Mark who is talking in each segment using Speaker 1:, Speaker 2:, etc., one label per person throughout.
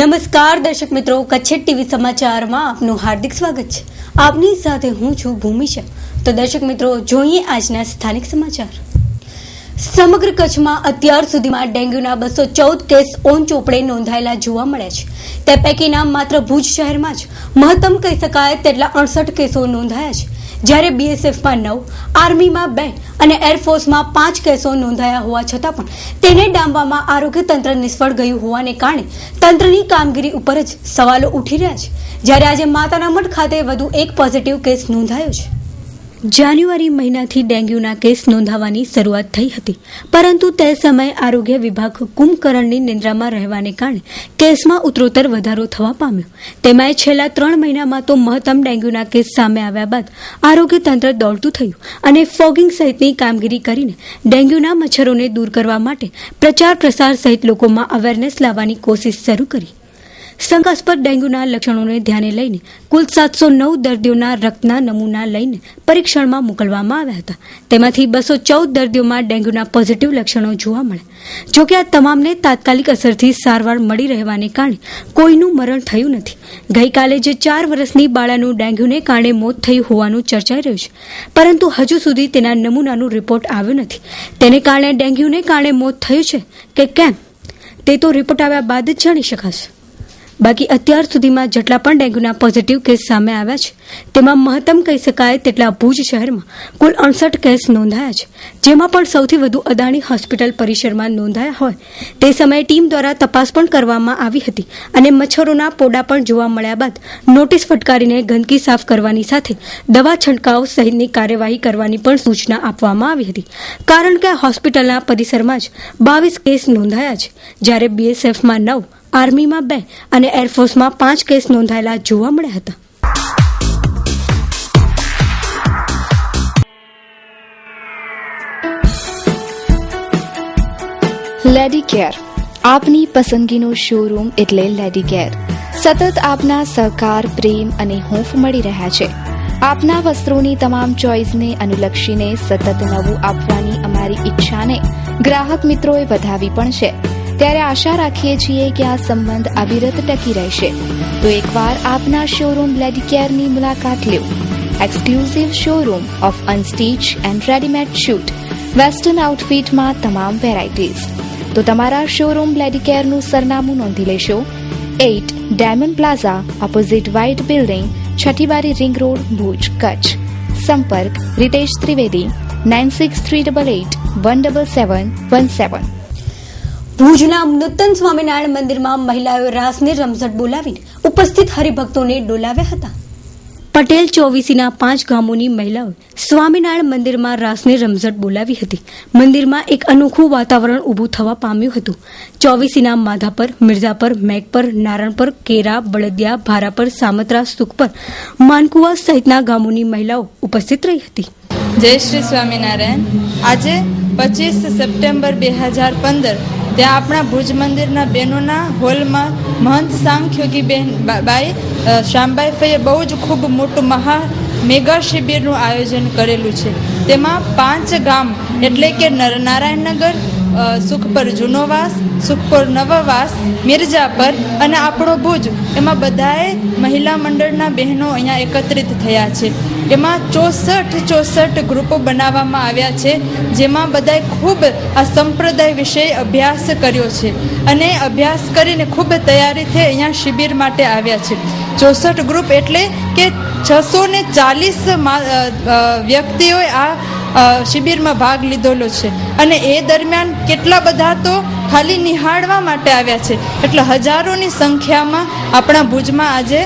Speaker 1: નમસ્કાર દર્શક મિત્રો, કચ્છ ટીવી સમાચારમાં આપનું હાર્દિક સ્વાગત છે. આપની સાથે હું છું ભૂમિશા. તો દર્શક મિત્રો, જોઈએ આજના સ્થાનિક સમાચાર. સમગ્ર કચ્છમાં અત્યાર સુધીમાં ડેન્ગ્યુના 214 કેસ ઓન ચોપડે નોંધાયેલા જોવા મળ્યા છે. તે પૈકીના માત્ર ભુજ શહેરમાં જ મહત્તમ કહી શકાય તેટલા 68 કેસો નોંધાયા છે. જ્યારે બીએસએફમાં 9, આર્મીમાં 2 અને એરફોર્સમાં 5 કેસો નોંધાયા હોવા છતાં પણ તેને ડામવામાં આરોગ્ય તંત્ર નિષ્ફળ ગયું હોવાને કારણે તંત્રની કામગીરી ઉપર જ સવાલો ઉઠી રહ્યા છે. જ્યારે આજે માતાના મઢ ખાતે વધુ એક પોઝિટિવ કેસ નોંધાયો છે. જાન્યુઆરી મહિનાથી ડેન્ગ્યુના કેસ નોંધાવાની શરૂઆત થઈ હતી, પરંતુ તે સમયે આરોગ્ય વિભાગ કુંભકર્ણની નિંદ્રામાં રહેવાને કારણે કેસમાં ઉત્તરોત્તર વધારો થવા પામ્યો. તેમાંય છેલ્લા 3 મહિનામાં તો મહત્તમ ડેન્ગ્યુના કેસ સામે આવ્યા બાદ આરોગ્ય તંત્ર દોડતું થયું અને ફોગિંગ સહિતની કામગીરી કરીને ડેન્ગ્યુના મચ્છરોને દૂર કરવા માટે પ્રચાર પ્રસાર સહિત લોકોમાં અવેરનેસ લાવવાની કોશિશ શરૂ કરી. શંકાસ્પદ ડેન્ગ્યુના લક્ષણોને ધ્યાને લઈને કુલ 709 દર્દીઓના રક્તના નમૂના લઈને પરીક્ષણમાં મોકલવામાં આવ્યા હતા. તેમાંથી 214 દર્દીઓમાં ડેન્ગ્યુના પોઝિટિવ લક્ષણો જોવા મળ્યા. જોકે આ તમામને તાત્કાલિક અસરથી સારવાર મળી રહેવાને કારણે કોઈનું મરણ થયું નથી. ગઈકાલે જે 4 વર્ષની બાળાનું ડેન્ગ્યુને કારણે મોત થયું હોવાનું ચર્ચાઈ રહ્યું છે, પરંતુ હજુ સુધી તેના નમૂનાનું રિપોર્ટ આવ્યો નથી. તેને કારણે ડેન્ગ્યુને કારણે મોત થયું છે કે કેમ તે તો રિપોર્ટ આવ્યા બાદ જ જાણી શકાશે. બાકી અત્યાર સુધીમાં જેટલા પણ ડેન્ગ્યુના પોઝિટિવ કેસ સામે આવ્યા છે, તેમાં મહત્તમ કહી શકાય તેટલા ભુજ શહેરમાં કુલ 68 કેસ નોંધાયા છે, જેમાં પણ સૌથી વધુ અદાણી હોસ્પિટલ પરિસરમાં નોંધાયા હોય. તે સમયે ટીમ દ્વારા તપાસ પણ કરવામાં આવી હતી અને મચ્છરોના પોડા પણ જોવા મળ્યા બાદ નોટિસ ફટકારીને ગંદકી સાફ કરવાની સાથે દવા છંટકાવ સહિતની કાર્યવાહી કરવાની પણ સૂચના આપવામાં આવી હતી, કારણ કે હોસ્પિટલના પરિસરમાં જ 22 કેસ નોંધાયા છે. જ્યારે બીએસએફમાં 9, આર્મીમાં 2 અને એરફોર્સમાં 5 કેસ નોંધાયેલા જોવા મળ્યા હતા.
Speaker 2: લેડીકેર, આપની પસંદગીનું શોરૂમ એટલે લેડીકેર. સતત આપના સહકાર, પ્રેમ અને હૂંફ મળી રહ્યા છે. આપના વસ્ત્રોની તમામ ચોઇસને અનુલક્ષીને સતત નવું આપવાની અમારી ઈચ્છાને ગ્રાહક મિત્રોએ વધાવી પણ છે. ત્યારે આશા રાખીએ છીએ કે આ સંબંધ અવિરત ટકી રહેશે. તો એકવાર આપના શોરૂમ લેડીકેરની મુલાકાત લો. Exclusive showroom of unstitch and readymade suit, western આઉટફિટમાં તમામ વેરાયટીઝ. તો તમારા શોરૂમ લેડીકેરનું સરનામું નોંધી લેશો. 8 diamond plaza, opposite white building, Chhathibari ring road, Bhuj, Kutch. સંપર્ક રીતેશ ત્રિવેદી 9638817717.
Speaker 1: ભુજના નૂતન સ્વામિનારાયણ મંદિરમાં મહિલાઓએ રાસની રમઝટ બોલાવીને ઉપસ્થિત હરિભક્તોને ડોલાવ્યા હતા. પટેલ ચોવીસીના 5 ગામોની મહિલાઓએ સ્વામિનારાયણ મંદિરમાં રાસની રમઝટ બોલાવી હતી. મંદિરમાં એક અનોખું વાતાવરણ ઊભું થવા પામ્યું હતું. ચોવીસીના માધાપર, મિર્ઝાપર, મેઘપર, નારણપર, કેરા, બળદિયા, ભારાપર, સામત્રા, સુખપર, માનકુવા સહિતના ગામોની મહિલાઓ ઉપસ્થિત રહી હતી.
Speaker 3: જય શ્રી સ્વામિનારાયણ. આજે 25 સપ્ટેમ્બર 2015 ત્યાં આપણા ભુજ મંદિરના બહેનોના હોલમાં મહંત સાંખ્યોગી બેન બાઈ શામબાઈ ફઈએ બહુ જ ખૂબ મોટું મેગા શિબિરનું આયોજન કરેલું છે. તેમાં 5 ગામ એટલે કે નારાયણનગર, સુખપર જૂનોવાસ, સુખપર નવવાસ, મિર્ઝાપર અને આપણો ભુજ, એમાં બધાએ મહિલા મંડળના બહેનો અહીંયા એકત્રિત થયા છે. એમાં 64 ગ્રુપો બનાવવામાં આવ્યા છે, જેમાં બધાએ ખૂબ આ સંપ્રદાય વિશે અભ્યાસ કર્યો છે અને અભ્યાસ કરીને ખૂબ તૈયારીથી અહીંયા શિબિર માટે આવ્યા છે. 64 ગ્રુપ એટલે કે 640 વ્યક્તિઓએ આ શિબિરમાં ભાગ લીધેલો છે અને એ દરમિયાન કેટલા બધા તો ખાલી નિહાળવા માટે આવ્યા છે. એટલે હજારોની સંખ્યામાં આપણા ભુજમાં આજે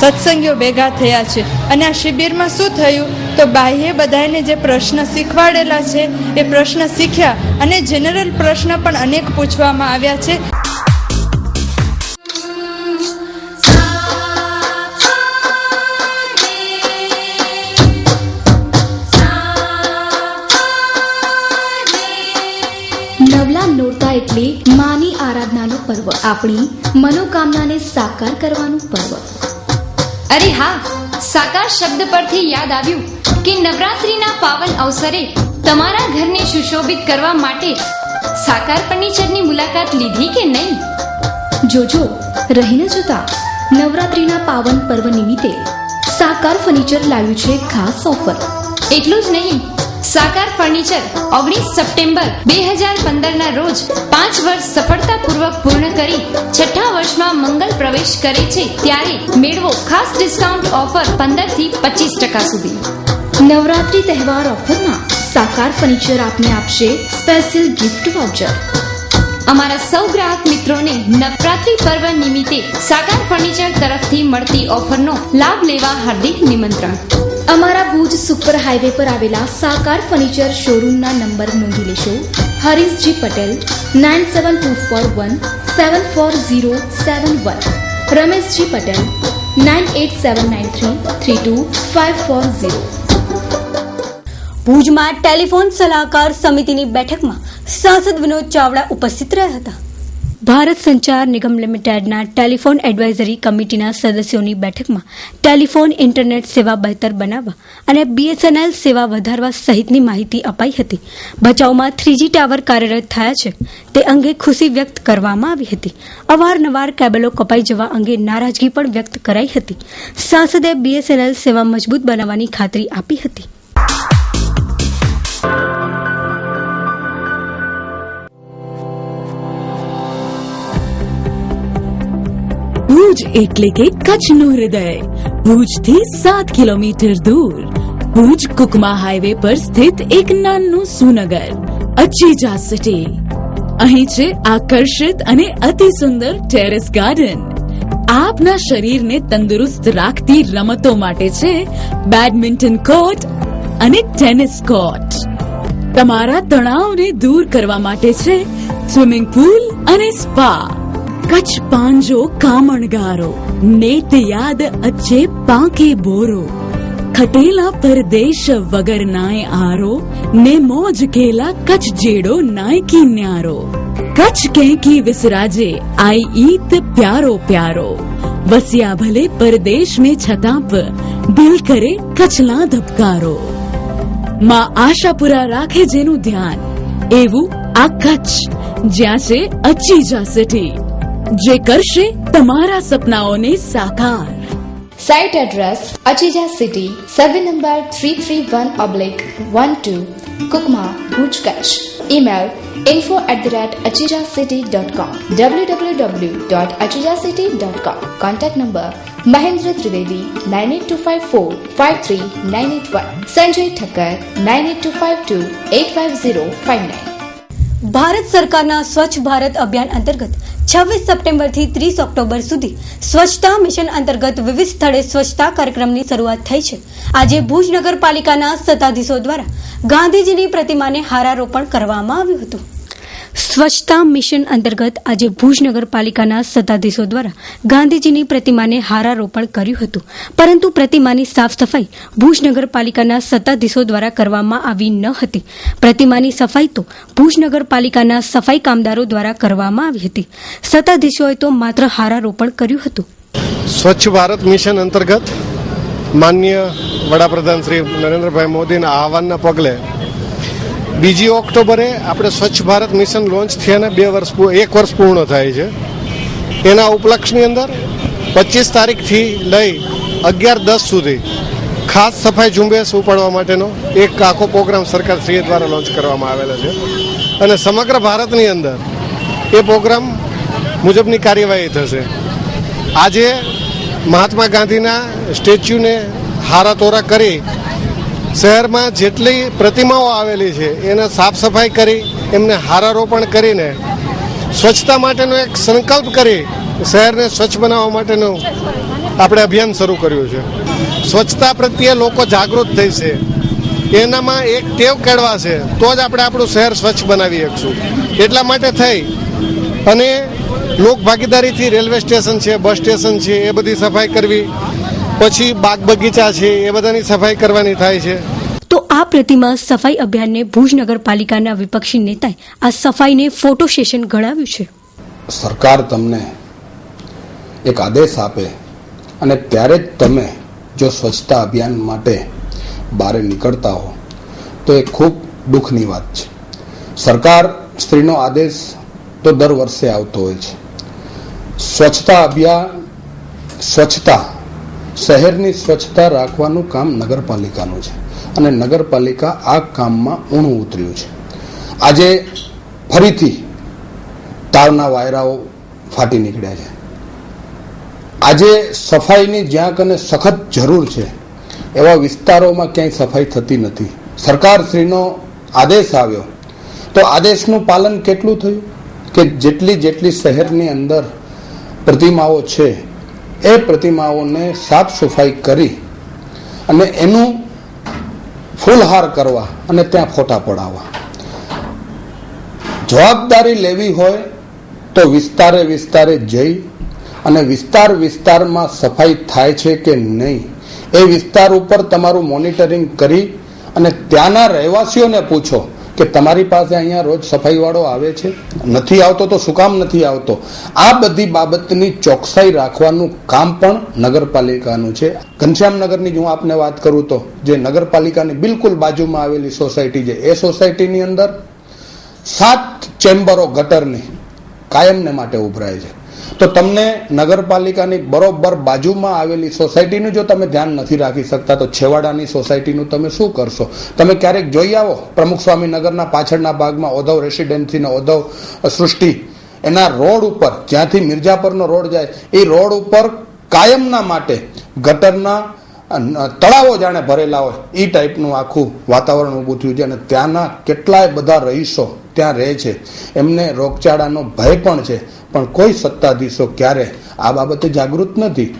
Speaker 3: સત્સંગીઓ ભેગા થયા છે. અને આ શિબિરમાં શું થયું તો બાહ્ય બધાને જે પ્રશ્ન શીખવાડેલા છે એ પ્રશ્ન શીખ્યા અને જનરલ પ્રશ્ન પણ અનેક પૂછવામાં આવ્યા છે.
Speaker 4: નોરતા એટલે માની આરાધનાનો પર્વ, આપણી મનોકામનાને સાકાર કરવાનું પર્વ.
Speaker 5: અરે હા, સાકાર શબ્દ પરથી યાદ આવ્યું કે નવરાત્રીના પાવન અવસરે તમારા ઘરને સુશોભિત કરવા માટે સાકાર ફર્નિચરની મુલાકાત લીધી કે નહીં?
Speaker 4: જોજો રહી ન જતા, નવરાત્રિના પાવન પર્વ નિમિત્તે સાકાર ફર્નિચર લાવ્યું છે ખાસ ઓફર.
Speaker 5: એટલું જ નહીં, સાકાર ફર્નિચર 19 સપ્ટેમ્બર 2015 ના રોજ 5 વર્ષ સફળતાપૂર્વક પૂર્ણ કરી 6થા વર્ષમાં મંગલ પ્રવેશ કરે છે ત્યારે મેળવો ખાસ ડિસ્કાઉન્ટ ઓફર 15 થી 25% સુધી.
Speaker 4: નવરાત્રી તહેવાર ઓફરમાં સાકાર ફર્નિચર આપને આપશે સ્પેશિયલ ગિફ્ટ વાઉચર.
Speaker 5: અમારા સૌ ગ્રાહક મિત્રોને નવરાત્રી પર્વ નિમિત્તે સાકાર ફર્નિચર તરફથી મળતી ઓફરનો લાભ લેવા હાર્દિક નિમંત્રણ.
Speaker 4: અમારા ભુજ સુપર હાઈવે પર આવેલા સાકાર ફર્નિચર શોરૂમના નંબર નોંધી લેશો. હરીશજી પટેલ 9724174071, રમેશજી પટેલ 9879332540.
Speaker 1: ભુજમાં ટેલિફોન સલાહકાર સમિતિની બેઠકમાં સાંસદ વિનોદ ચાવડા ઉપસ્થિત રહ્યા હતા. ભારત સંચાર નિગમ લિમિટેડના ટેલિફોન એડવાઇઝરી કમિટીના સદસ્યોની બેઠકમાં ટેલિફોન ઇન્ટરનેટ સેવા બહેતર બનાવવા અને BSNL સેવા વધારવા સહિતની માહિતી અપાઈ હતી. ભચાઉમાં 3G ટાવર કાર્યરત થયા છે તે અંગે ખુશી વ્યક્ત કરવામાં આવી હતી. અવારનવાર કેબલો કપાઈ જવા અંગે નારાજગી પણ વ્યક્ત કરાઈ હતી. સાંસદે BSNL સેવા મજબૂત બનાવવાની ખાતરી આપી હતી.
Speaker 6: ભુજ એટલે કે કચ્છનું હૃદય, ભુજથી 7 કિલોમીટર દૂર, ભુજ કુકમા હાઈવે પર સ્થિત એક નાનું સુનગર અચીજા સિટી. અહીં છે આકર્ષિત અને અતિ સુંદર ટેરેસ ગાર્ડન. આપના શરીરને તંદુરસ્ત રાખતી રમતો માટે છે બેડમિન્ટન કોર્ટ અને ટેનિસ કોર્ટ. તમારા તણાવને દૂર કરવા માટે છે સ્વિમિંગ પૂલ અને સ્પા. કચ્છ પાંજો કામણગારો, નેત યાદ અચ્છે પાંકે બોરો. ખટેલા પરદેશ વગર નાય આરો, ને મોજ કેલા કચ્છ જેડો નાય કી ન્યારો. કચ્છ કહેકી વિસરાજે આઈ ઈત પ્યારો પ્યારો. વસ્યા ભલે પરદેશ में છતાં દિલ કરે કચ્છલા ધબકારો. માં આશાપુરા રાખે જેનું ધ્યાન, એવું આ કચ્છ જ્યાં છે અચીજા સિટી, જે કરશે તમારા સપનાઓને સાકાર.
Speaker 2: Site address Achija city, survey number 331/12, Kukma, Bhuj, Kutch. Email info@achijacity.com, www.achijacity.com. Contact number Mahendra Trivedi 9825453981, Sanjay Thakkar 9825285059.
Speaker 1: Bharat સરકારના સ્વચ્છ ભારત અભિયાન અંતર્ગત 26 સપ્ટેમ્બરથી 30 ઓક્ટોબર સુધી સ્વચ્છતા મિશન અંતર્ગત વિવિધ સ્થળે સ્વચ્છતા કાર્યક્રમની શરૂઆત થઈ છે. આજે ભુજ નગરપાલિકાના સત્તાધીશો દ્વારા ગાંધીજીની પ્રતિમાને હારારોપણ કરવામાં આવ્યું હતું. સ્વચ્છતા મિશન અંતર્ગત આજે ભુજ નગરપાલિકાના સત્તાધીશો દ્વારા ગાંધીજીની પ્રતિમાને હારારોપણ કર્યું હતું, પરંતુ પ્રતિમાની સાફ સફાઈ ભુજ નગરપાલિકાના સત્તાધીશો દ્વારા કરવામાં આવી ન હતી. પ્રતિમાની સફાઈ તો ભુજ નગરપાલિકાના સફાઈ કામદારો દ્વારા કરવામાં આવી હતી. સત્તાધીશોએ તો માત્ર હારારોપણ કર્યું હતું.
Speaker 7: સ્વચ્છ ભારત મિશન અંતર્ગત માનનીય વડાપ્રધાન શ્રી નરેન્દ્રભાઈ મોદીના આહવાનના પગલે 2 ઓક્ટોબરે આપણે સ્વચ્છ ભારત મિશન લોન્ચ થયાને 1 વર્ષ પૂર્ણ થાય છે. એના ઉપલક્ષની અંદર 25 તારીખથી લઈ 11-10 સુધી ખાસ સફાઈ ઝુંબેશ ઉપાડવા માટેનો એક આખો પ્રોગ્રામ સરકારશ્રી દ્વારા લોન્ચ કરવામાં આવેલો છે અને સમગ્ર ભારતની અંદર એ પ્રોગ્રામ મુજબની કાર્યવાહી થશે. આજે મહાત્મા ગાંધીના સ્ટેચ્યુને હારાતોરા કરી શહેરમાં જેટલી પ્રતિમાઓ આવેલી છે એને સાફ સફાઈ કરી એમને હારારોપણ કરીને સ્વચ્છતા માટેનો એક સંકલ્પ કરી શહેરને સ્વચ્છ બનાવવા માટેનું આપણે અભિયાન શરૂ કર્યું છે. સ્વચ્છતા પ્રત્યે લોકો જાગૃત થઈ છે, એનામાં એક ટેવ કેળવાશે તો જ આપણે આપણું શહેર સ્વચ્છ બનાવી શકશું. એટલા માટે થઈ અને લોક ભાગીદારીથી રેલવે સ્ટેશન છે, બસ સ્ટેશન છે, એ બધી સફાઈ કરવી, પછી બાગ બગીચા છે એ બધાની સફાઈ કરવાની થાય છે.
Speaker 1: તો આ પ્રતિમા સફાઈ અભિયાનને ભુજ નગરપાલિકાના વિપક્ષી નેતાએ આ સફાઈને ફોટો સેશન ગણાવ્યું છે.
Speaker 8: સરકાર તમને એક આદેશ આપે અને ત્યારે જ તમે જો સ્વચ્છતા અભિયાન માટે બહાર નીકળતા હો તો એ ખૂબ દુઃખની વાત છે. સરકાર શ્રીનો આદેશ તો દર વર્ષે આવતો હોય છે, સ્વચ્છતા અભિયાન, સ્વચ્છતા, શહેરની સ્વચ્છતા રાખવાનું કામ નગરપાલિકાનું છે અને નગરપાલિકા આ કામમાં ઊણું ઉતર્યું છે. આજે ફરીથી તારના વાયરાઓ ફાટી નીકળ્યા છે. આજે સફાઈની જ્યાં કને સખત જરૂર છે એવા વિસ્તારોમાં ક્યાંય સફાઈ થતી નથી. સરકારશ્રીનો આદેશ આવ્યો તો આદેશનું પાલન કેટલું થયું કે જેટલી શહેરની અંદર પ્રતિમાઓ છે એ પ્રતિમાઓને સાફ સફાઈ કરી અને એનું ફૂલહાર કરવા અને ત્યાં ફોટા પડાવવા. જવાબદારી લેવી હોય તો વિસ્તારે જઈ અને વિસ્તારમાં સફાઈ થાય છે કે નહીં એ વિસ્તાર ઉપર તમારું મોનિટરિંગ કરી અને ત્યાંના રહેવાસીઓને પૂછો કે તમારી પાસે અહીંયા રોજ સફાઈ વાળો આવે છે, નથી આવતો તો શું કામ નથી આવતો. આ બધી બાબતની ચોકસાઈ રાખવાનું કામ પણ નગરપાલિકાનું છે. ઘનશ્યામનગરની જો હું આપને વાત કરું તો જે નગરપાલિકાની બિલકુલ બાજુમાં આવેલી સોસાયટી છે એ સોસાયટીની અંદર 7 ચેમ્બરો ગટરની કાયમને માટે ઉભરાય છે. તો તમને નગરપાલિકાની બરોબર બાજુમાં આવેલી સોસાયટીનું જો તમે ધ્યાન નથી રાખી શકતા તો છેવાડાની સોસાયટીનું તમે શું કરશો? તમે ક્યારેક જોઈ આવો પ્રમુખ સ્વામી નગરના પાછળના ભાગમાં ઓધવ રેસિડેન્સીનો ઓધવ સૃષ્ટિ એના રોડ ઉપર જ્યાંથી મિર્જાપરનો રોડ જાય એ રોડ ઉપર કાયમના માટે ગટરના તળાવો જાણે ભરેલા હોય એ ટાઈપનું આખું વાતાવરણ ઊભું થયું છે અને ત્યાંના કેટલાય બધા રહીશો ત્યાં રહે છે. એમને રોગચાળાનો ભય પણ છે, પણ કોઈ સત્તાધીશો ક્યારે આ બાબતે જાગૃત નથી.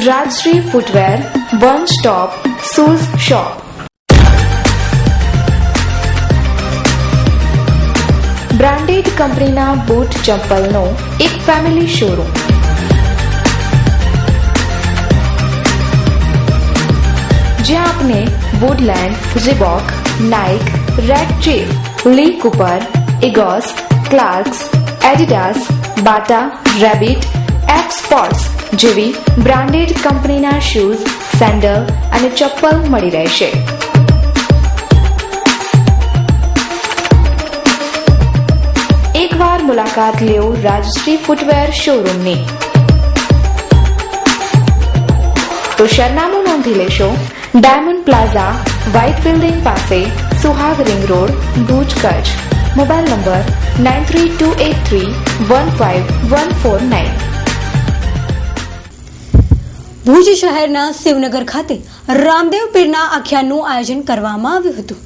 Speaker 2: Rajshree footwear, one stop shoes shop. Branded કંપનીના બૂટ ચંપલનો એક ફેમિલી શોરૂમ. જ્યાં આપને Woodland, Reebok, Nike, Red Chief, Lee Cooper, Egoss, Clarks, Adidas, Bata, Rabbit, F Sports જેવી બ્રાન્ડેડ કંપનીના શૂઝ, સેન્ડલ અને ચપ્પલ મળી રહેશે. એકવાર મુલાકાત લેવો રાજશ્રી ફૂટવેર શોરૂમની. તો સરનામું નોંધી લેશો. ડાયમંડ પ્લાઝા, વ્હાઇટ બિલ્ડિંગ પાસે, Suhag ring road, Bhuj, Kutch. Mobile number 9328315149.
Speaker 1: Bhuj શહેરના શિવનગર ખાતે રામદેવ પીરના આખ્યાનનું આયોજન કરવામાં આવ્યું હતું.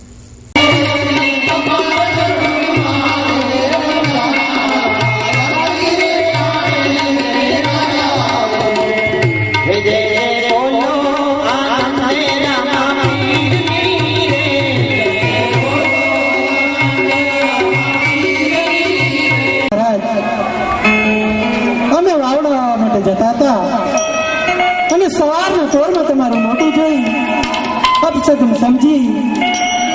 Speaker 9: જતા હતા અને સવારના ચોરમાં તમારું મોટું જોઈ અપસગન સમજી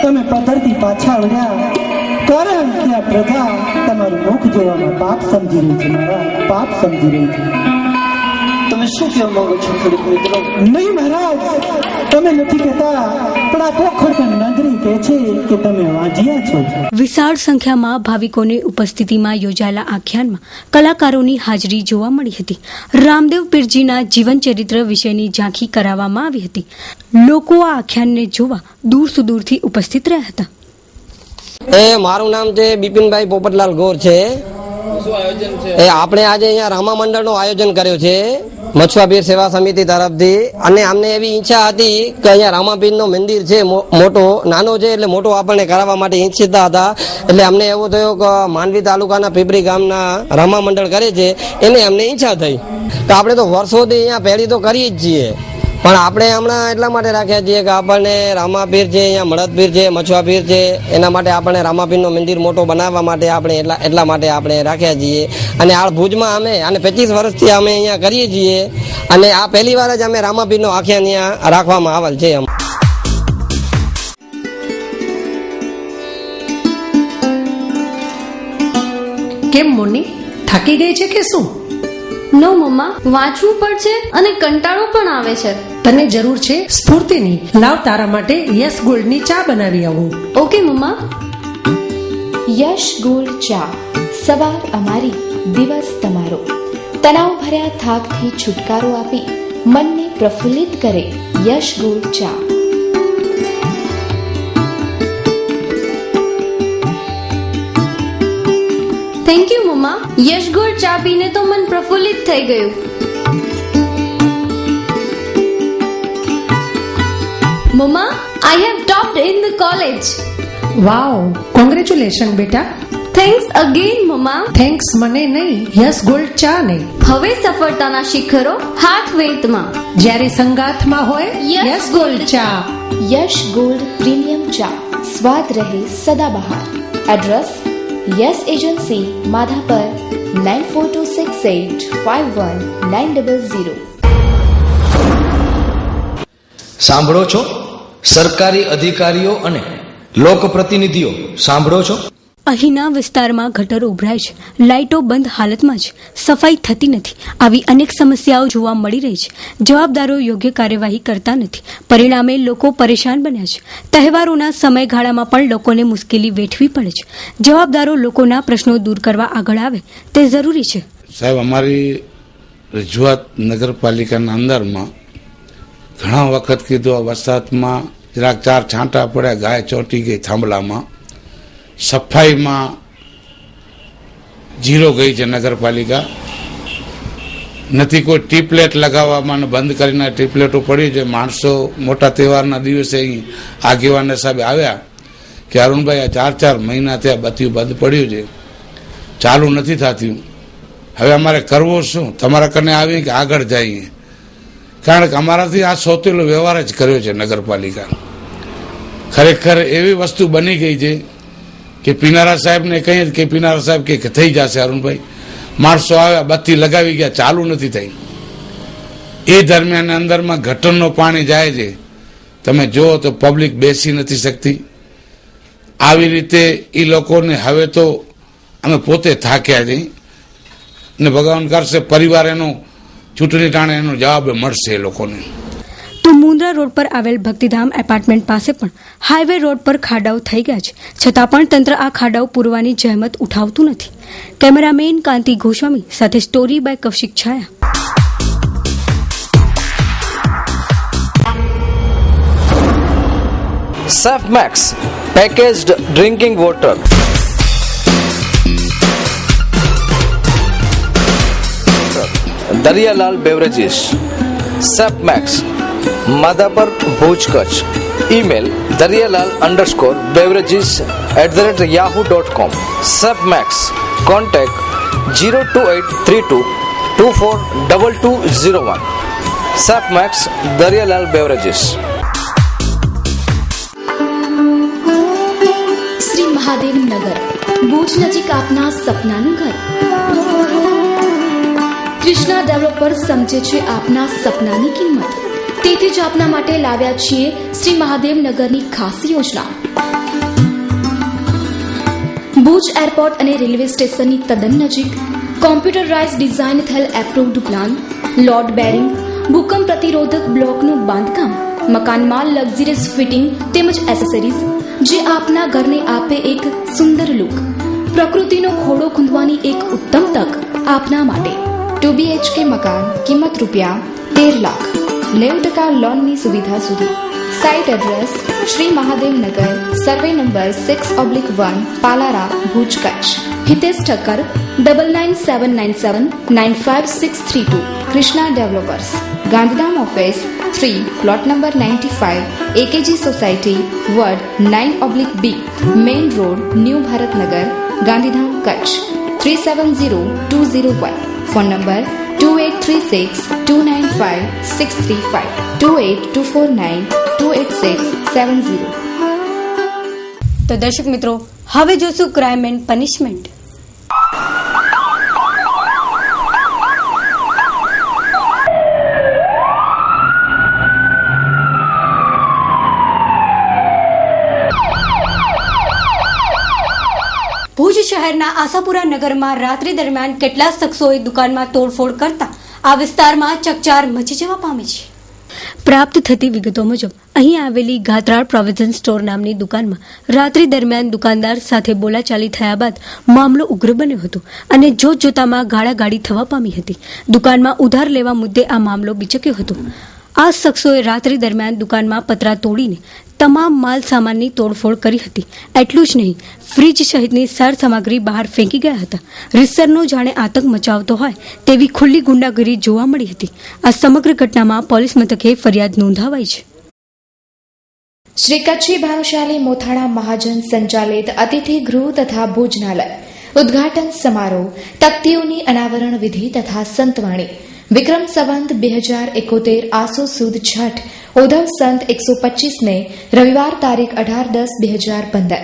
Speaker 9: તમે પથરથી પાછા વળ્યા, કારણ કે આ પ્રજા તમારું મુખ જોવામાં પાપ સમજી રહી છે. મહારાજ, પાપ સમજી રહી છે.
Speaker 10: તમે શું કહેવા માંગો છો ખેડૂત મિત્રો?
Speaker 9: નહીં મહારાજ, તમે નથી કહેતા, પણ આ પોખરકન નગરી કહે છે કે તમે વાંજિયા છો.
Speaker 1: વિશાળ સંખ્યામાં ભાવિકોની ઉપસ્થિતિમાં યોજાયેલા આખ્યાનમાં કલાકારોની હાજરી જોવા મળી હતી. રામદેવ પીરજીના જીવન ચરિત્ર વિશેની ઝાંખી કરાવવામાં આવી હતી. લોકો આ આખ્યાનને જોવા દૂર સુદૂરથી ઉપસ્થિત રહ્યા હતા.
Speaker 10: મારું નામ છે બિપિનભાઈ પોપટલાલ ગોર છે. આપણે આજે અહીંયા રામા મંડળનું આયોજન કર્યું છે મચ્છુઆપીર સેવા સમિતિ તરફથી, અને અમને એવી ઈચ્છા હતી કે અહીંયા રામાપીરનું મંદિર છે મોટો, નાનો છે એટલે મોટો આપણને કરાવવા માટે ઈચ્છતા હતા. એટલે અમને એવું થયું કે માંડવી તાલુકાના પીપરી ગામના રામા મંડળ કરે છે એને અમને ઈચ્છા થઈ કે આપણે તો વર્ષોથી અહીંયા પેઢી તો કરીએ જ છીએ, પણ આપણે હમણાં એટલા માટે રાખ્યા છીએ કે આપણને રામાપીર છે, અહીંયા મળદપીર છે, મચ્છુઆપીર છે, એના માટે આપણે રામાપીરનું મંદિર મોટો બનાવવા માટે આપણે એટલા માટે આપણે રાખ્યા છીએ. અને આ ભુજમાં અમે અને 25 વર્ષથી અમે અહીંયા કરીએ છીએ, અને આ પહેલી વાર જ અમે રામાપીરનો આખ્યાન અહીંયા રાખવામાં આવેલ છે.
Speaker 11: કેમ મોની, થાકી ગઈ છે કે શું?
Speaker 5: નો મમ્મા, વાંચવું પડશે અને કંટાળો પણ આવે છે.
Speaker 11: તને જરૂર છે સ્ફૂર્તિની. લાવ તારા માટે યસ ગોલ્ડની ચા બનાવી આવું.
Speaker 5: ઓકે મમ્મા.
Speaker 2: યશ ગોલ્ડ ચા. સવાર અમારી, દિવસ તમારો. તણાવ ભર્યા થાકથી છુટકારો આપી મનને પ્રફુલ્લિત કરે યશ ગોલ્ડ ચા.
Speaker 5: થેન્ક યુ મમ્મા. યશ ગોલ્ડ ચા પીને તો મન પ્રફુલ્લિત થઈ ગયું. મમ્મા, I have topped in the college.
Speaker 11: Wow, congratulation બેટા.
Speaker 5: થેન્ક્સ અગેન મમ્મા.
Speaker 11: થેન્ક્સ મને નહીં, યસ ગોલ્ડ ચા ને.
Speaker 5: હવે સફળતાના શિખરો હાથ વેંતમાં.
Speaker 11: જ્યારે સંગાથમાં હોય યસ ગોલ્ડ ચા.
Speaker 2: યશ ગોલ્ડ પ્રીમિયમ ચા. સ્વાદ રહે સદાબહાર. Address Yash agency, Madhapar, 9426851900.
Speaker 12: સાંભળો છો? સરકારી અધિકારીઓ અને લોકપ્રતિનિધિઓ, સાંભળો છો?
Speaker 1: અહીંના વિસ્તારમાં ગટર ઉભરાય છે, લાઇટો બંધ હાલતમાં છે, સફાઈ થતી નથી. આવી અનેક સમસ્યાઓ જોવા મળી રહી છે. જવાબદારો યોગ્ય કાર્યવાહી કરતા નથી. પરિણામે લોકો પરેશાન બન્યા છે. તહેવારોના સમયગાળામાં પણ લોકોને મુશ્કેલી વેઠવી પડે છે. જવાબદારો લોકોના પ્રશ્નો દૂર કરવા આગળ આવે તે જરૂરી છે.
Speaker 13: સાહેબ, અમારી રજૂઆત નગરપાલિકાના અંદરમાં ઘણા વખત કીધું, આ વરસાદમાં જરાક 4 છાંટા પડ્યા, ગાય ચોંટી ગઈ થાંભલામાં. સફાઈમાં ઝીરો ગઈ છે નગરપાલિકા. નથી કોઈ ટીપલેટ લગાવવામાં, બંધ કરીને ટીપલેટો પડી છે. માણસો મોટા તહેવારના દિવસે અહીં આગેવાન સાહેબ આવ્યા કે અરુણભાઈ, આ 4 મહિના ત્યાં બત્યું બંધ પડ્યું છે, ચાલુ નથી થતું. હવે અમારે કરવું શું? તમારા કને આવીએ કે આગળ જઈએ? કારણ કે અમારાથી આ સોતેલો વ્યવહાર જ કર્યો છે નગરપાલિકા. ખરેખર એવી વસ્તુ બની ગઈ છે કે પીનારા સાહેબને કહીએ કે પીનારા સાહેબ કે થઈ જશે અરુણભાઈ, માણસો આવ્યા, બત્તી લગાવી ગયા, ચાલુ નથી થઈ. એ દરમિયાન અંદરમાં ગટરનું પાણી જાય છે, તમે જુઓ તો પબ્લિક બેસી નથી શકતી. આવી રીતે એ લોકોને હવે તો અમે પોતે થાક્યા છીએ ને ભગવાન કરશે પરિવાર એનો ચૂંટણી ટાણે એનો જવાબ મળશે એ લોકોને.
Speaker 1: તો મુન્દ્રા રોડ પર આવેલ ભક્તિધામ એપાર્ટમેન્ટ પાસે પણ હાઈવે રોડ પર ખાડાઓ થઈ ગયા છે, છતાં પણ તંત્ર આ ખાડાઓ પૂરવાની જહેમત ઉઠાવતું નથી. કેમેરામેન કાંતિ ગોસ્વામી સાથે story by Kaushik Chhaya.
Speaker 14: Surf Max packaged drinking water. Daryalal Beverages. Surf Max Madhapur Bhuj Kutch. Email daryalal_beverages@yahoo.com. Surf Max. Contact 02832 242201. Surf Max Daryalal Beverages.
Speaker 4: Shri Mahadev નગર, ભુજ નજીક આપના સપનાનું ઘર. કૃષ્ણા ડેવલપર સમજે છે આપના સપનાની કિંમત. તેથી જ આપના માટે લાવ્યા છીએ શ્રી મહાદેવ નગરની ખાસ યોજના. ભુજ એરપોર્ટ અને રેલવે સ્ટેશનની તદ્દન નજીક કોમ્પ્યુટરાઇઝ ડિઝાઇન થયેલ એપ્રુવ્ડ પ્લાન, લોડ બેરિંગ, ભૂકંપ પ્રતિરોધક બ્લોકનું બાંધકામ, મકાનમાં લક્ઝરિયસ ફિટિંગ તેમજ એસેસરીઝ જે આપના ઘરને આપે એક સુંદર લુક. પ્રકૃતિનો ખોળો ખૂંદવાની એક ઉત્તમ તક આપના માટે.
Speaker 2: 2 BHK મકાન, કિંમત ₹13 લાખ, 90% લોનની સુવિધા સુધી. Site address Shri Mahadev Nagar, survey number 6/1, Palara, Bhuj, Kutch.
Speaker 4: Hitesh Thakkar 9979795632.
Speaker 2: Krishna developers, Gandhidham office 3, plot number 95, AKG society, ward 9/B, main road, new Bharatnagar, Gandhidham, Kutch 370201. Phone number 2836295635, 2824928670.
Speaker 1: તો દર્શક મિત્રો, હવે જોશું ક્રાઇમ એન્ડ પનિશમેન્ટ. ભુજ શહેરના આશાપુરા નગરમાં રાત્રિ દરમિયાન કેટલાક શખ્સોએ દુકાનમાં તોડફોડ કરતા આ વિસ્તારમાં ચકચાર મચી જવા પામી છે. પ્રાપ્ત થતી વિગતો મુજબ અહીં આવેલી ગાત્રાળ પ્રોવિઝન સ્ટોર નામની દુકાનમાં રાત્રિ દરમિયાન દુકાનદાર સાથે બોલાચાલી થયા બાદ મામલો ઉગ્ર બન્યો હતો અને જોતજોતામાં ગાળાગાળી થવા પામી હતી. દુકાનમાં ઉધાર લેવા મુદ્દે આ મામલો બિચક્યો હતો. આ શખ્સોએ રાત્રિ દરમિયાન દુકાનમાં પતરા તોડીને તમામ માલ સામાનની તોડફોડ કરી હતી. એટલું જ નહીં, ફ્રીજ સહિતની સાર સામગ્રી બહાર ફેંકી ગયા હતા. રીતસરનો જાણે આતંક મચાવતો હોય તેવી ખુલ્લી ગુંડાગીરી જોવા મળી હતી. આ સમગ્ર ઘટનામાં પોલીસ મથકે ફરિયાદ નોંધાવાઈ છે.
Speaker 2: શ્રી કચ્છી ભાનુશાલી મોથાળા મહાજન સંચાલિત અતિથિ ગૃહ તથા ભોજનાલય ઉદ્ઘાટન સમારોહ, તકતીઓની અનાવરણ વિધિ તથા સંતવાણી વિક્રમ સંવંત 2071 આસો સુદ છઠ ઉધવ સંત 125 ને રવિવાર તારીખ 18/10/2015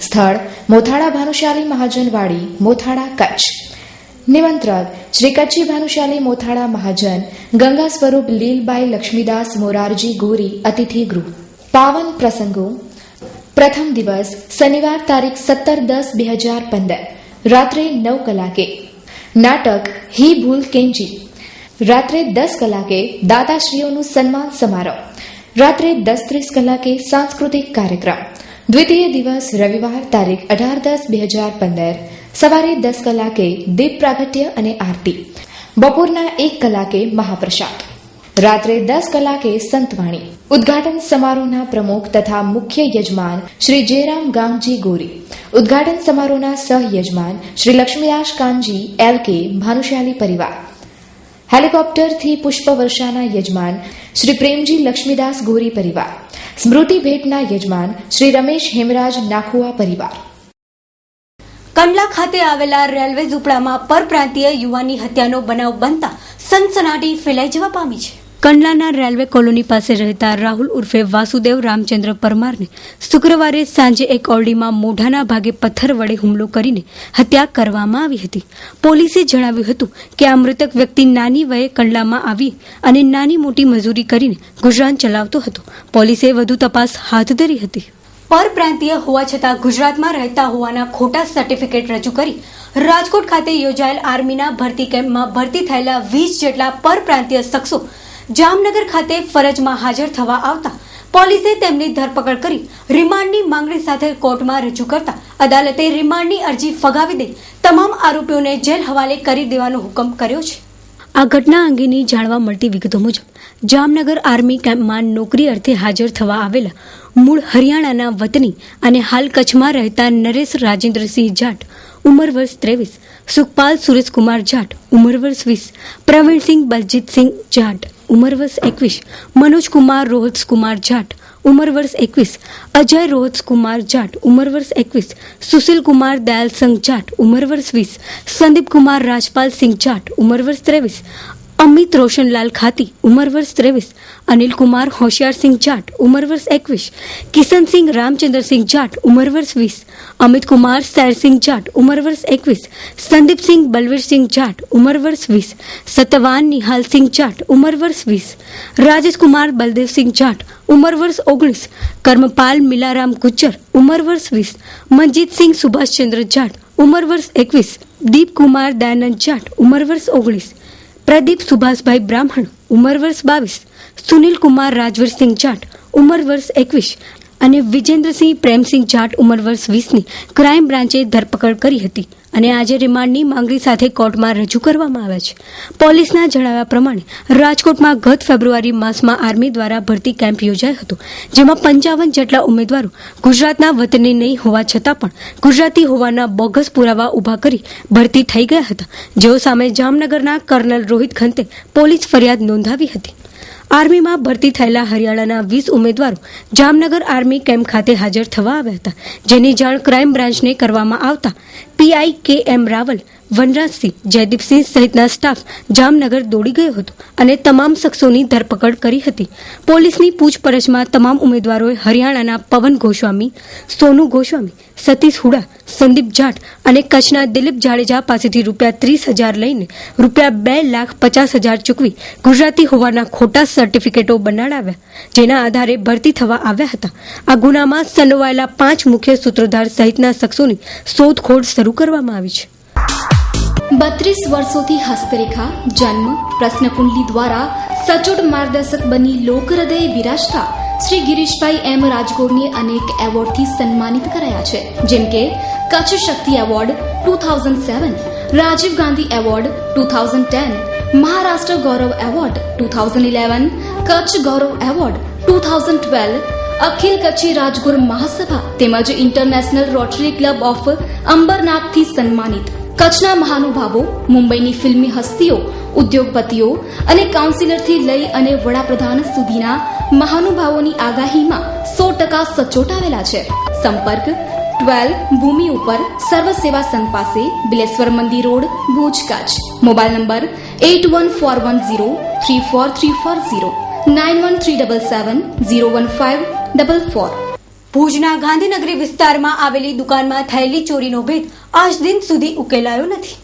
Speaker 2: સ્થળ મોથાળા ભાનુશાલી મહાજનવાડી મોથાળા કચ્છ. નિમંત્રક શ્રી કચ્છી ભાનુશાલી મોથાળા મહાજન ગંગા સ્વરૂપ લીલબાઈ લક્ષ્મીદાસ મોરારજી ગોરી અતિથિ ગૃહ. પાવન પ્રસંગો. પ્રથમ દિવસ શનિવાર તારીખ 17/10/2015 રાત્રે 9 કલાકે નાટક હી ભૂલ કેંજી. રાત્રે 10 કલાકે દાતાશ્રીઓનું સન્માન સમારોહ. રાત્રે 10:30 કલાકે સાંસ્કૃતિક કાર્યક્રમ. દ્વિતીય દિવસ રવિવાર તારીખ 18/10/2015 સવારે 10 કલાકે દીપ પ્રાગટ્ય અને આરતી. બપોરના 1 કલાકે મહાપ્રસાદ. રાત્રે 10 કલાકે સંતવાણી. ઉદ્ઘાટન સમારોહના પ્રમુખ તથા મુખ્ય યજમાન શ્રી જયરામ ગામજી ગોરી. ઉદ્ઘાટન સમારોહના સહયજમાન શ્રી લક્ષ્મીદાસ કાનજી LK ભાનુશાલી પરિવાર. હેલિકોપ્ટરથી પુષ્પવર્ષાના યજમાન શ્રી પ્રેમજી લક્ષ્મીદાસ ગોરી પરિવાર. સ્મૃતિ ભેટના યજમાન શ્રી રમેશ હેમરાજ નાખુઆ પરિવાર.
Speaker 1: કંડલા ખાતે આવેલા રેલવે ઝૂંપડામાં પરપ્રાંતીય યુવાનની હત્યાનો બનાવ બનતા સનસનાટી ફેલાઈ જવા પામી છે. કંડલાના રેલવે કોલોની પાસે રહેતા રાહુલ ઉર્ફે વાસુદેવ રામચંદ્ર પરમારને શુક્રવારે સાંજે એક ઓરડીમાં મોઢાના ભાગે પથ્થર વડે હુમલો કરીને હત્યા કરવામાં આવી હતી. પોલીસે જણાવ્યું હતું કે આ મૃતક વ્યક્તિ નાની વયે કંડલામાં આવી અને નાની મોટી મજૂરી કરીને ગુજરાન ચલાવતો હતો. પોલીસે વધુ તપાસ હાથ ધરી હતી. પરપ્રાંતીય હોવા છતાં ગુજરાતમાં રહેતા હોવાના ખોટા સર્ટિફિકેટ રજૂ કરી રાજકોટ ખાતે યોજાયેલ આર્મીના ભરતી કેમ્પમાં ભરતી થયેલા 20 જેટલા પરપ્રાંતીય શખ્સો જામનગર ખાતે ફરજમાં હાજર થવા આવતા પોલીસે તેમની ધરપકડ કરી રિમાન્ડની માંગણી સાથે કોર્ટમાં રજૂ કરતા અદાલતે રિમાન્ડની અરજી ફગાવી દઈ તમામ આરોપીઓને જેલ હવાલે કરી દેવાનો હુકમ કર્યો છે. આ ઘટના અંગેની જાણવા મળતી વિગતો મુજબ જામનગર આર્મી કેમ્પમાં નોકરી અર્થે હાજર થવા આવેલા મૂળ હરિયાણાના વતની અને હાલ કચ્છમાં રહેતા નરેશ રાજેન્દ્રસિંહ જાટ ઉંમર વર્ષ 23, સુખપાલ સુરેશકુમાર જાટ ઉંમર વર્ષ 20, પ્રવીણસિંહ બલજીતસિંહ જાટ ઉંમર વર્ષ 21, મનોજકુમાર રોહતકુમાર જાટ ઉંમર વર્ષ 21, અજય રોહતકુમાર જાટ ઉંમર વર્ષ 21, સુશીલકુમાર દયાલસંગ જાટ ઉંમર વર્ષ 20, સંદીપકુમાર રાજપાલસિંહ જાટ ઉંમર વર્ષ 23, અમિત રોશનલાલ ખાતી ઉંમર વર્ષ 23, અનિલકુમાર હોશિયારસિંહ જાટ ઉંમર વર્ષ 21, કિશનસિંહ રામચંદ્રસિંહ જાટ ઉંમર વર્ષ 20, અમિતકુમાર સૈરસિંહ જાટ ઉંમર વર્ષ 21, સંદીપસિંહ બલવીરસિંહ જાટ ઉંમર વર્ષ 20, સતવાન નિહાલસિંહ જાટ ઉંમર વર્ષ 20, રાજેશકુમાર બલદેવસિંહ જાટ ઉંમર વર્ષ 19, કર્મપાલ મિલારામ ગુજ્જર ઉંમર વર્ષ 20, મનજીતસિંહ સુભાષચંદ્ર જાટ ઉંમર વર્ષ 21, દીપકુમાર દયાનંદ જાટ ઉંમર વર્ષ 19, પ્રદીપ સુભાષભાઈ બ્રાહ્મણ ઉંમર વર્ષ 22, સુનિલ કુમાર રાજવીરસિંહ જાટ ઉંમર વર્ષ 21 અને વિજેન્દ્રસિંહ પ્રેમસિંહ જાટ ઉંમર વર્ષ 20ની ક્રાઇમ બ્રાન્ચે ધરપકડ કરી હતી અને આજે રિમાન્ડની માંગણી સાથે કોર્ટમાં રજૂ કરવામાં આવ્યા છે. પોલીસના જણાવ્યા પ્રમાણે રાજકોટમાં ગત ફેબ્રુઆરી માસમાં આર્મી દ્વારા ભરતી કેમ્પ યોજાયો હતો, જેમાં 55 જેટલા ઉમેદવારો ગુજરાતના વતની નહીં હોવા છતાં પણ ગુજરાતી હોવાના બોગસ પુરાવા ઉભા કરી ભરતી થઈ ગયા હતા, જેઓ સામે જામનગરના કર્નલ રોહિત ખંતે પોલીસ ફરિયાદ નોંધાવી હતી. આર્મીમાં ભરતી થયેલા હરિયાણાના 20 ઉમેદવારો જામનગર આર્મી કેમ્પ ખાતે હાજર થવા આવ્યા હતા, જેની જાણ ક્રાઇમ બ્રાન્ચને કરવામાં આવતા PI KM રાવલ વનરાજસિંહ, જયદીપસિંહ સહિતના સ્ટાફ જામનગર દોડી ગયો હતો અને તમામ શખ્સોની ધરપકડ કરી હતી. પોલીસની પૂછપરછમાં તમામ ઉમેદવારોએ હરિયાણાના પવન ગોસ્વામી, સોનુ ગોસ્વામી, સતીશ હુડા, સંદીપ જાટ અને કચ્છના દિલીપ જાડેજા પાસેથી ₹30,000 લઈને ₹2,50,000 ચૂકવી ગુજરાતી હોવાના ખોટા સર્ટિફિકેટો બનાડાવ્યા, જેના આધારે ભરતી થવા આવ્યા હતા. આ ગુનામાં સંડોવાયેલા 5 મુખ્ય સૂત્રધાર સહિતના શખ્સોની શોધખોળ શરૂ કરવામાં આવી છે.
Speaker 4: 32 વર્ષોથી હસ્તરેખા, જન્મ, પ્રશ્નકુંડલી દ્વારા સચોટ માર્ગદર્શક બની લોકહૃદયે બિરાજતા શ્રી ગિરીશભાઈ એમ રાજગોરને અનેક એવોર્ડથી સન્માનિત કરાયા છે, જેમ કે કચ્છ શક્તિ એવોર્ડ 2007, રાજીવ ગાંધી એવોર્ડ 2010, મહારાષ્ટ્ર ગૌરવ એવોર્ડ 2011, કચ્છ ગૌરવ એવોર્ડ 2012, અખિલ કચ્છી રાજગોર મહાસભા તેમજ ઇન્ટરનેશનલ રોટરી ક્લબ ઓફ અંબરનાથથી સન્માનિત. કચ્છના મહાનુભાવો, મુંબઈની ફિલ્મી હસ્તીઓ, ઉદ્યોગપતિઓ અને કાઉન્સિલરથી લઈ અને વડાપ્રધાન સુધીના મહાનુભાવોની આગાહીમાં 100% સચોટ આવેલા છે. સંપર્ક 12 ભૂમિ ઉપર સર્વ સેવા સંઘ પાસે, બિલેશ્વર મંદિર road, Bhuj, Kutch. Mobile number 8141034340, 9137701544.
Speaker 1: ભુજના ગાંધીનગરી વિસ્તારમાં આવેલી દુકાનમાં થયેલી ચોરીનો ભેદ આજ દિન સુધી ઉકેલાયો નથી.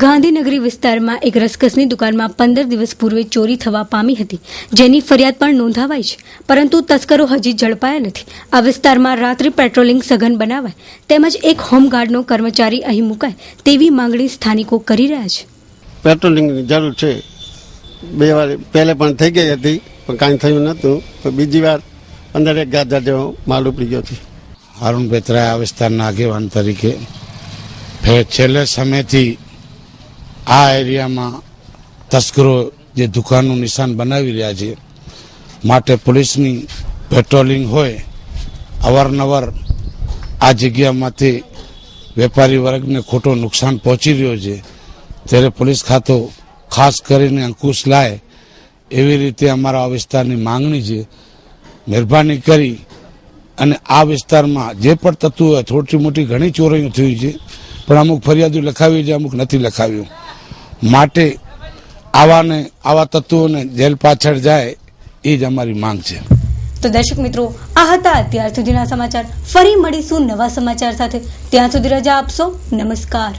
Speaker 1: ગાંધીનગરી વિસ્તારમાં એક રસકસની દુકાનમાં 15 દિવસ પૂર્વે ચોરી થવા પામી હતી, જેની ફરિયાદ પણ નોંધાવાઈ છે, પરંતુ તસ્કરો હજી ઝડપાયા નથી. આ વિસ્તારમાં રાત્રિ પેટ્રોલિંગ સઘન બનાવાય તેમજ એક હોમગાર્ડનો કર્મચારી અહીં મુકાય તેવી માંગણી સ્થાનિકો કરી રહ્યા છે.
Speaker 15: પેટ્રોલિંગની જરૂર છે. 2 વાર પહેલે પણ થઈ ગઈ હતી, પણ કાંઈ થયું નહોતું. તો બીજી વાર 15,000 જેવો માલ ઉપડી ગયો છે.
Speaker 13: હારૂન બેતરા આ વિસ્તારના આગેવાન તરીકે છેલ્લે સમયથી આ એરિયામાં તસ્કરો જે દુકાનનું નિશાન બનાવી રહ્યા છે, માટે પોલીસની પેટ્રોલિંગ હોય, અવારનવાર આ જગ્યામાંથી વેપારી વર્ગને ખોટો નુકસાન પહોંચી રહ્યો છે, ત્યારે પોલીસ ખાતો ખાસ કરીને અંકુશ લાય એવી રીતે અમારા આ વિસ્તારની માંગણી છે. મહેરબાની કરી અને આ વિસ્તારમાં જે પણ તત્વો હોય, થોડી મોટી ઘણી ચોરીઓ થઈ છે, પણ અમુક ફરિયાદો લખાવી છે, અમુક નથી લખાવ્યું, માટે આવા તત્વોને જેલ પાછળ જાય એ જ અમારી માંગ છે.
Speaker 1: તો દર્શક મિત્રો, આ હતા અત્યાર સુધીના સમાચાર. ફરી મળીશું નવા સમાચાર સાથે. ત્યાં સુધી રજા આપશો. નમસ્કાર.